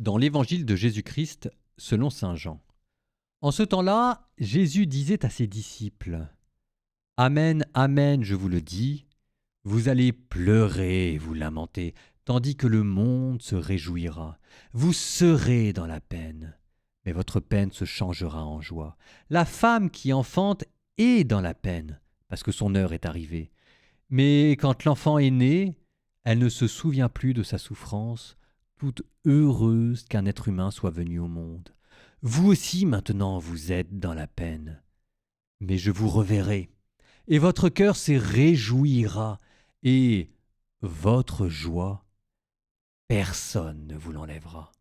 Dans l'évangile de Jésus-Christ selon saint Jean. En ce temps-là, Jésus disait à ses disciples : Amen, amen, je vous le dis, vous allez pleurer et vous lamenter, tandis que le monde se réjouira. Vous serez dans la peine, mais votre peine se changera en joie. La femme qui enfante est dans la peine, parce que son heure est arrivée. Mais quand l'enfant est né, elle ne se souvient plus de sa souffrance, toute heureuse qu'un être humain soit venu au monde. Vous aussi maintenant vous êtes dans la peine, mais je vous reverrai, et votre cœur se réjouira, et votre joie, personne ne vous l'enlèvera.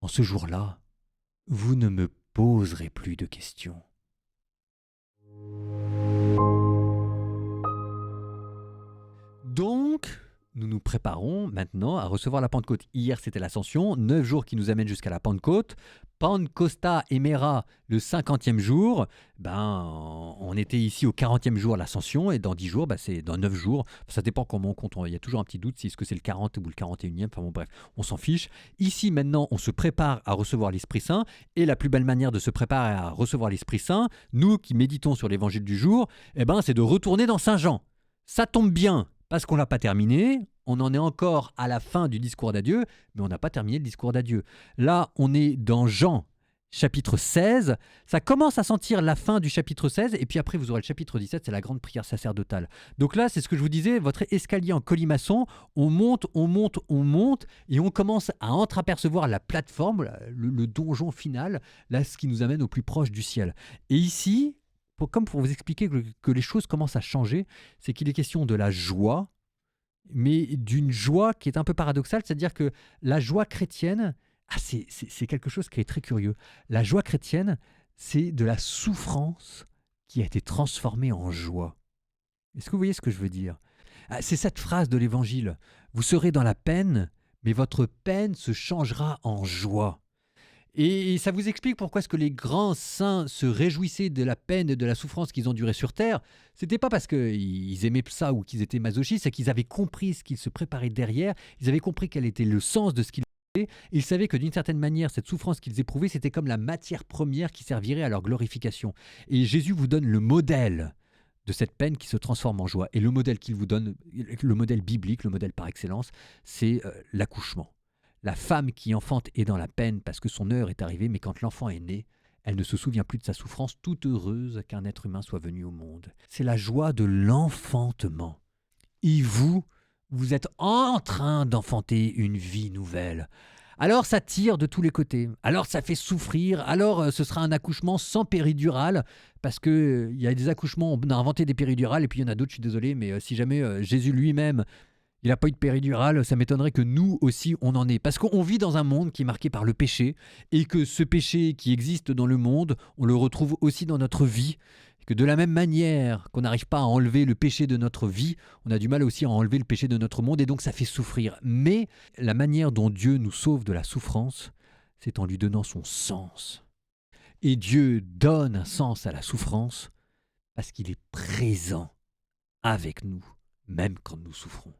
En ce jour-là, vous ne me poserez plus de questions. Donc, nous nous préparons maintenant à recevoir la Pentecôte. Hier, c'était l'Ascension, 9 jours qui nous amènent jusqu'à la Pentecôte. Pantecosta Emera, le 50e jour, on était ici au 40e jour l'Ascension, et dans 10 jours, c'est dans 9 jours. Ça dépend comment on compte, il y a toujours un petit doute si est-ce que c'est le 40 ou le 41e, bref, on s'en fiche. Ici, maintenant, on se prépare à recevoir l'Esprit Saint, et la plus belle manière de se préparer à recevoir l'Esprit Saint, nous qui méditons sur l'Évangile du jour, c'est de retourner dans Saint Jean. Ça tombe bien, parce qu'on ne l'a pas terminé, on en est encore à la fin du discours d'adieu, mais on n'a pas terminé le discours d'adieu. Là, on est dans Jean, chapitre 16. Ça commence à sentir la fin du chapitre 16, et puis après, vous aurez le chapitre 17, c'est la grande prière sacerdotale. Donc là, c'est ce que je vous disais, votre escalier en colimaçon, on monte, et on commence à entreapercevoir la plateforme, le donjon final, là, ce qui nous amène au plus proche du ciel. Et ici, comme pour vous expliquer que les choses commencent à changer, c'est qu'il est question de la joie, mais d'une joie qui est un peu paradoxale, c'est-à-dire que la joie chrétienne, c'est quelque chose qui est très curieux. La joie chrétienne, c'est de la souffrance qui a été transformée en joie. Est-ce que vous voyez ce que je veux dire ? C'est cette phrase de l'Évangile. Vous serez dans la peine, mais votre peine se changera en joie. Et ça vous explique pourquoi est-ce que les grands saints se réjouissaient de la peine et de la souffrance qu'ils ont durée sur terre. C'était pas parce qu'ils aimaient ça ou qu'ils étaient masochistes, c'est qu'ils avaient compris ce qu'ils se préparaient derrière, ils avaient compris quel était le sens de ce qu'ils faisaient, ils savaient que d'une certaine manière, cette souffrance qu'ils éprouvaient, c'était comme la matière première qui servirait à leur glorification. Et Jésus vous donne le modèle de cette peine qui se transforme en joie. Et le modèle qu'il vous donne, le modèle biblique, le modèle par excellence, c'est l'accouchement. La femme qui enfante est dans la peine parce que son heure est arrivée, mais quand l'enfant est né, elle ne se souvient plus de sa souffrance, toute heureuse qu'un être humain soit venu au monde. C'est la joie de l'enfantement. Et vous êtes en train d'enfanter une vie nouvelle. Alors ça tire de tous les côtés, alors ça fait souffrir, alors ce sera un accouchement sans péridurale, parce qu'il y a des accouchements, on a inventé des péridurales, et puis il y en a d'autres, je suis désolé, mais si jamais Jésus lui-même il n'a pas eu de péridurale, ça m'étonnerait que nous aussi on en ait. Parce qu'on vit dans un monde qui est marqué par le péché, et que ce péché qui existe dans le monde, on le retrouve aussi dans notre vie. Et que de la même manière qu'on n'arrive pas à enlever le péché de notre vie, on a du mal aussi à enlever le péché de notre monde, et donc ça fait souffrir. Mais la manière dont Dieu nous sauve de la souffrance, c'est en lui donnant son sens. Et Dieu donne un sens à la souffrance parce qu'il est présent avec nous, même quand nous souffrons.